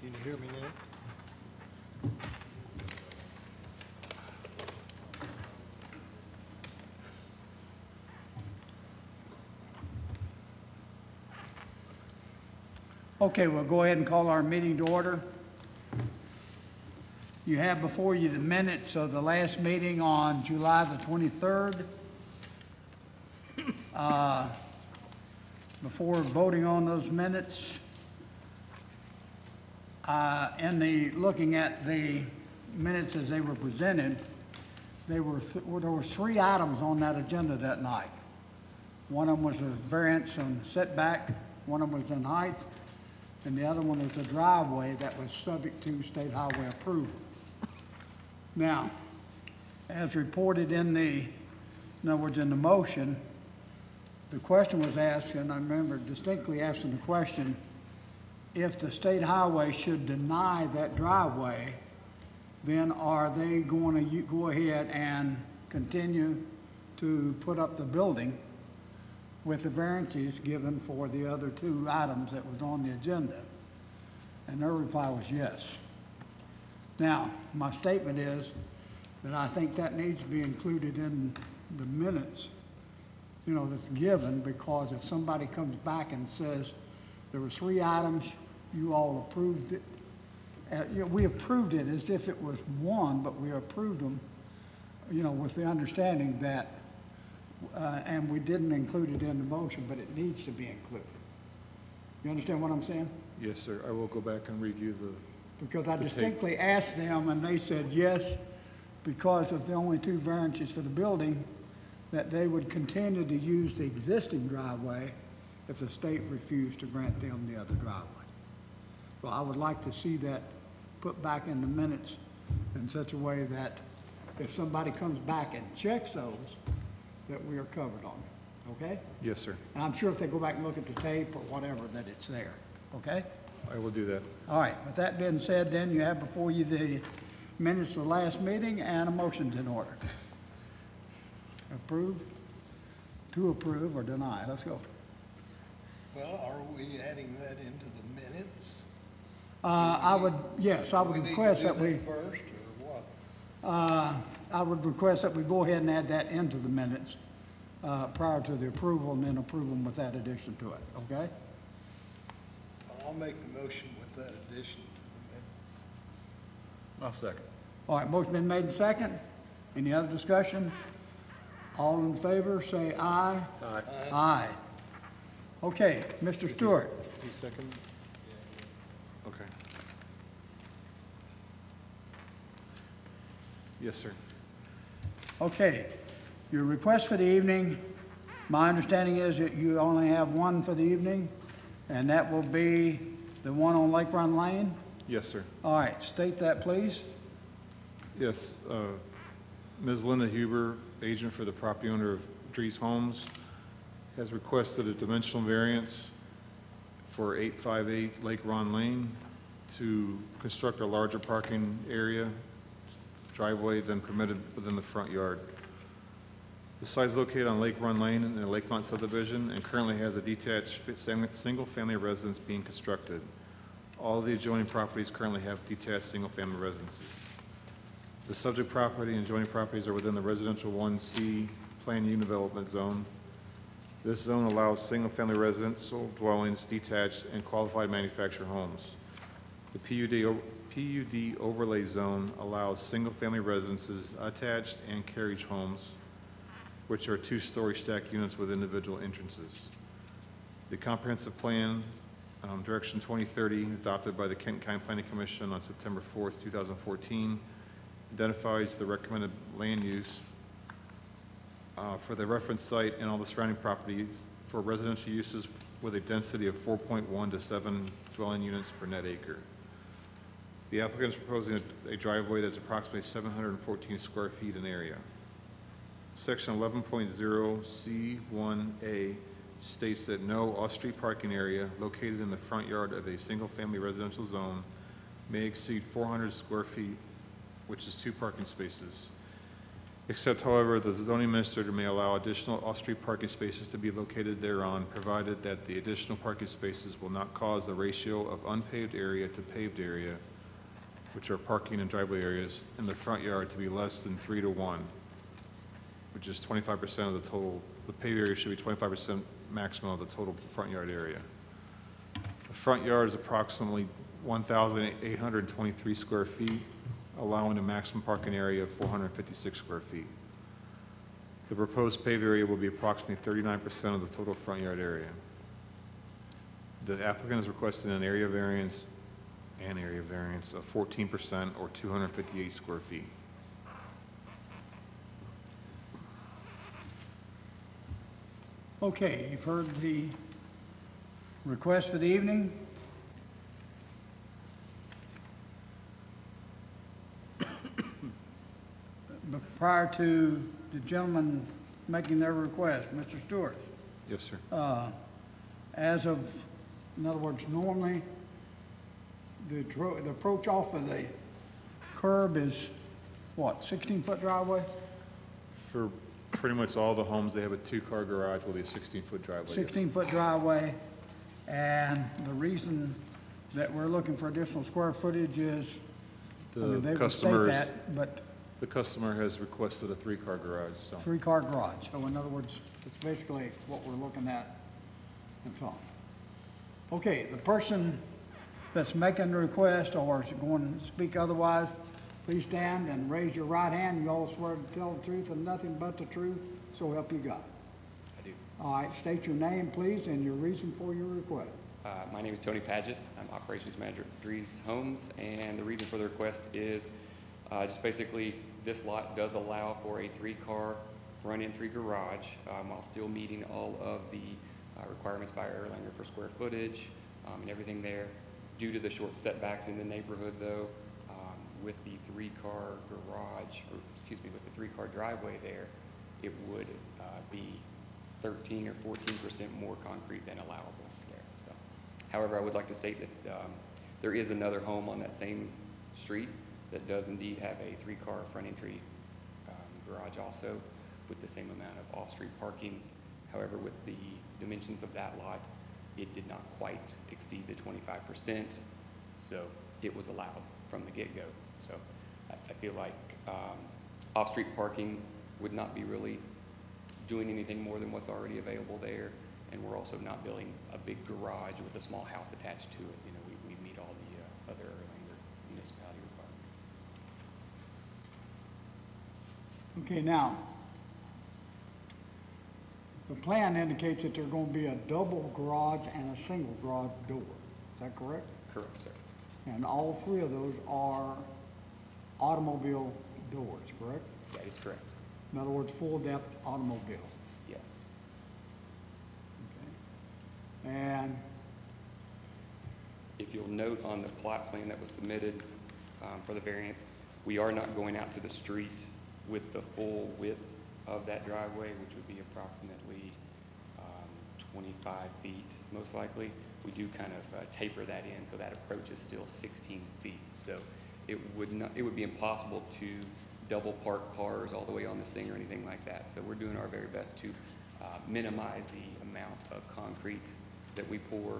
Can you hear me now? Okay, we'll go ahead and call our meeting to order. You have before you the minutes of the last meeting on July the 23rd. Before voting on those minutes, looking at the minutes as they were presented, there were three items on that agenda that night. One of them was a variance on setback, one of them was in height, and the other one was a driveway that was subject to state highway approval. Now, as reported in other words, in the motion, the question was asked, and I remember distinctly asking the question, if the state highway should deny that driveway, then are they going to go ahead and continue to put up the building with the variances given for the other two items that was on the agenda? And their reply was yes. Now, my statement is that I think that needs to be included in the minutes, that's given, because if somebody comes back and says there were three items, you all approved it. We approved it as if it was one, but we approved them, with the understanding that, and we didn't include it in the motion, but it needs to be included. You understand what I'm saying? Yes, sir. I will go back and review the... Because I distinctly asked them, and they said yes, because of the only two variances for the building, that they would continue to use the existing driveway if the state refused to grant them the other driveway. So I would like to see that put back in the minutes in such a way that if somebody comes back and checks those, that we are covered on it, okay? Yes, sir. And I'm sure if they go back and look at the tape or whatever, that it's there, okay? I will do that. All right, with that being said, then you have before you the minutes of the last meeting and a motion's in order. Approve, to approve or deny, let's go. Well, are we adding that into the minutes? I would request that we, First, or what? I would request that we go ahead and add that into the minutes prior to the approval, and then approve them with that addition to it, okay? I'll make the motion with that addition to the minutes. I'll second. All right, motion been made and second. Any other discussion? All in favor, say aye. Aye. Aye. Okay, Mr. Stewart. He second? Okay. Yes, sir. Okay, your request for the evening, my understanding is that you only have one for the evening, and that will be the one on Lake Run Lane? Yes, sir. All right, state that, please. Yes, Ms. Linda Huber, agent for the property owner of Dries Homes, has requested a dimensional variance for 858 Lake Ron Lane to construct a larger parking area, driveway than permitted within the front yard. The site is located on Lake Run Lane in the Lakemont subdivision and currently has a detached single-family residence being constructed. All of the adjoining properties currently have detached single-family residences. The subject property and adjoining properties are within the residential 1C planned unit development zone. This zone allows single-family residential dwellings, detached, and qualified manufactured homes. The PUD overlay zone allows single-family residences, attached, and carriage homes, which are two-story stacked units with individual entrances. The comprehensive plan, Direction 2030, adopted by the Kent County Planning Commission on September 4th, 2014, identifies the recommended land use for the reference site and all the surrounding properties for residential uses with a density of 4.1 to 7 dwelling units per net acre. The applicant is proposing a driveway that's approximately 714 square feet in area. Section 11.0 C1A states that no off-street parking area located in the front yard of a single-family residential zone may exceed 400 square feet, which is 2 parking spaces. Except, however, the zoning administrator may allow additional off-street parking spaces to be located thereon, provided that the additional parking spaces will not cause the ratio of unpaved area to paved area, which are parking and driveway areas, in the front yard to be less than 3-to-1, which is 25% of the total. The paved area should be 25% maximum of the total front yard area. The front yard is approximately 1,823 square feet, allowing a maximum parking area of 456 square feet. The proposed paved area will be approximately 39% of the total front yard area. The applicant is requesting an area variance of 14% or 258 square feet. Okay, you've heard the request for the evening. But prior to the gentleman making their request, Mr. Stewart, Yes, sir. as of, in other words, normally, the approach off of the curb is, what, 16-foot driveway? For pretty much all the homes, they have a two-car garage with a 16-foot driveway. 16-foot driveway, and the reason that we're looking for additional square footage is, I mean, they would state that, but The customer has requested a three-car garage, so. three-car garage. So in other words, it's basically what we're looking at and so on. Okay, the person that's making the request or is going to speak otherwise, please stand and raise your right hand. You all swear to tell the truth and nothing but the truth, so help you God. I do. All right, state your name, please, and your reason for your request. My name is Tony Paget. I'm Operations Manager at Dries Homes, and the reason for the request is just basically this lot does allow for a three-car front entry garage while still meeting all of the requirements by Erlanger for square footage and everything there. Due to the short setbacks in the neighborhood, though, with the three-car garage, or excuse me, with the three-car driveway there, it would be 13 or 14% more concrete than allowable there. So, however, I would like to state that there is another home on that same street that does indeed have a three-car front entry garage also with the same amount of off-street parking. However, with the dimensions of that lot, it did not quite exceed the 25%, so it was allowed from the get-go. So I feel like off-street parking would not be really doing anything more than what's already available there, and we're also not building a big garage with a small house attached to it. You know, we meet all the other Erlanger municipality requirements. Okay, now, the plan indicates that there's going to be a double garage and a single garage door. Is that correct? Correct, sir. And all three of those are automobile doors, correct? That is correct. In other words, full-depth automobile. Yes. Okay. And, If you'll note on the plot plan that was submitted for the variance, we are not going out to the street with the full width of that driveway, which would be approximately 25 feet, most likely. We do kind of taper that in, so that approach is still 16 feet. So it would be impossible to double park cars all the way on this thing or anything like that. So we're doing our very best to minimize the amount of concrete that we pour,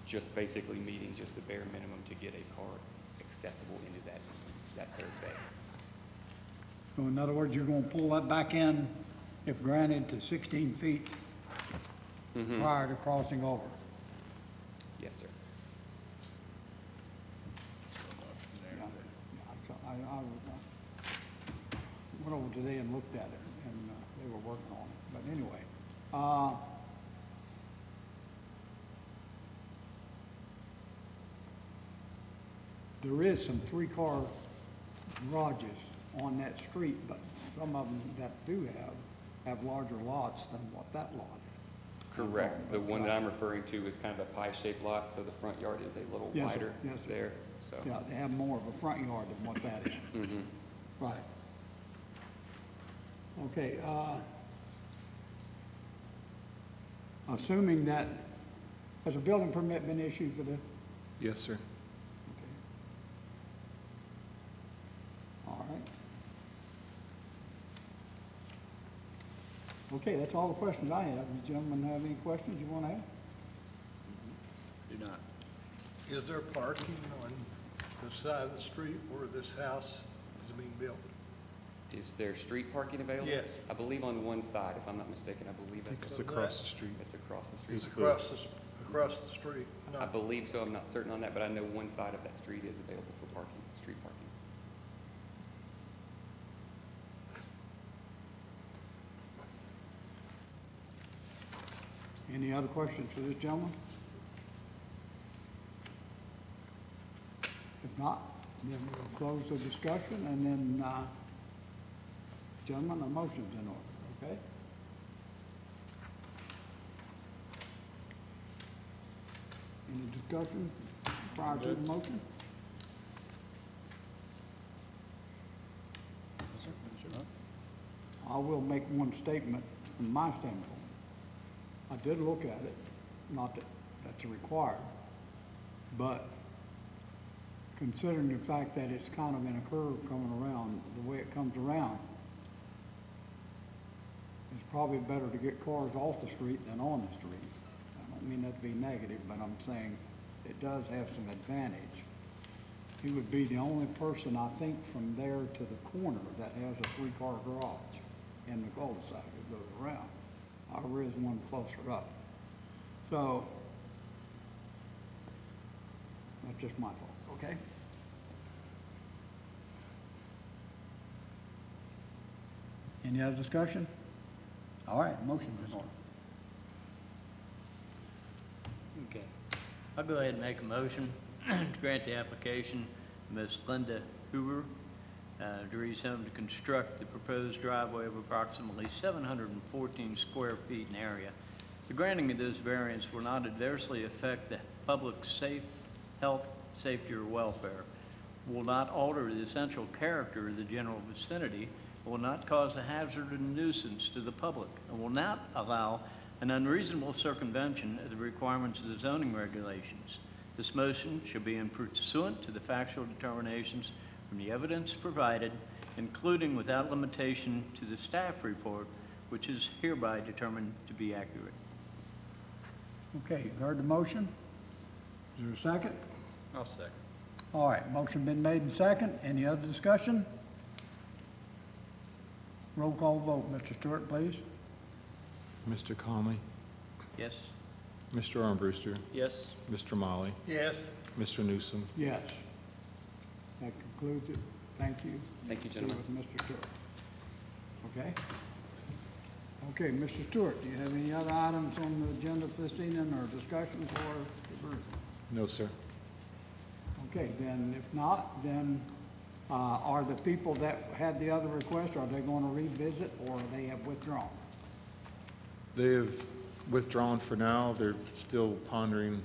just basically meeting just the bare minimum to get a car accessible into that third bay. so in other words, you're going to pull that back in, if granted, to 16 feet prior to crossing over. Yes, sir. Yeah. I went over today and looked at it, and they were working on it. But anyway, there is some three-car garages on that street, but some of them that do have larger lots than what that lot is. Correct. The one that I'm referring to is kind of a pie-shaped lot, so the front yard is a little Yes, sir. wider Yes, sir. there, so. Yeah, they have more of a front yard than what that is. Mhm. Right. Okay, assuming that, has a building permit been issued for the, Yes, sir. okay. All right. Okay, that's all the questions I have. You gentlemen have any questions you want to ask? Do not. Is there parking on the side of the street where this house is being built? Is there street parking available? Yes. I believe on one side, if I'm not mistaken, I believe It's that's, across the street. it's across the It's street. the- Across the street? I believe so, I'm not certain on that, but I know one side of that street is available for parking, street parking. Any other questions for this gentleman? If not, then we'll close the discussion and then, gentlemen, a motion's in order, okay? Any discussion prior to the motion? I will make one statement from my standpoint. I did look at it, not that that's required, but considering the fact that it's kind of in a curve coming around, the way it comes around, it's probably better to get cars off the street than on the street. I don't mean that to be negative, but I'm saying it does have some advantage. He would be the only person, I think, from there to the corner that has a three-car garage in the cul-de-sac that goes around. There is one closer up. So, that's just my thought, okay? Any other discussion? All right, motion's in order. Okay. I'll go ahead and make a motion to grant the application to Ms. Linda Hoover, Dries Home, to construct the proposed driveway of approximately 714 square feet in area. The granting of this variance will not adversely affect the public's health, safety, or welfare, will not alter the essential character of the general vicinity, will not cause a hazard or nuisance to the public, and will not allow an unreasonable circumvention of the requirements of the zoning regulations. This motion shall be in pursuant to the factual determinations from the evidence provided, including without limitation to the staff report, which is hereby determined to be accurate. Okay, you heard the motion? Is there a second? I'll second. All right, motion been made and second. Any other discussion? Roll call vote. Mr. Stewart, please. Mr. Conley, Yes? Mr. Armbruster, Yes. Mr. Molly, Yes. Mr. Newsom. Yes. That concludes it. Thank you. Thank you, See gentlemen. with Mr. Stewart. Okay? Okay, Mr. Stewart, do you have any other items on the agenda for this evening or discussion for the group? No, sir. Okay, then if not, then are the people that had the other request, are they going to revisit or they have withdrawn? They have withdrawn for now. They're still pondering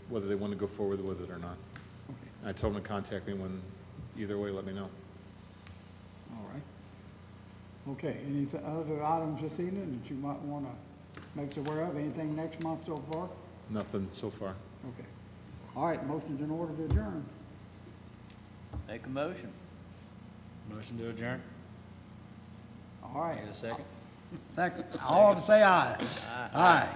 whether they want to go forward with it or not. Okay, I told them to contact me when, either way, let me know. all right. Okay, any other items this evening that you might want to make us aware of? Anything next month so far? Nothing so far. Okay. All right, motion's in order to adjourn. Make a motion. Motion to adjourn? All right. Need a second? Second. All to say aye. Aye.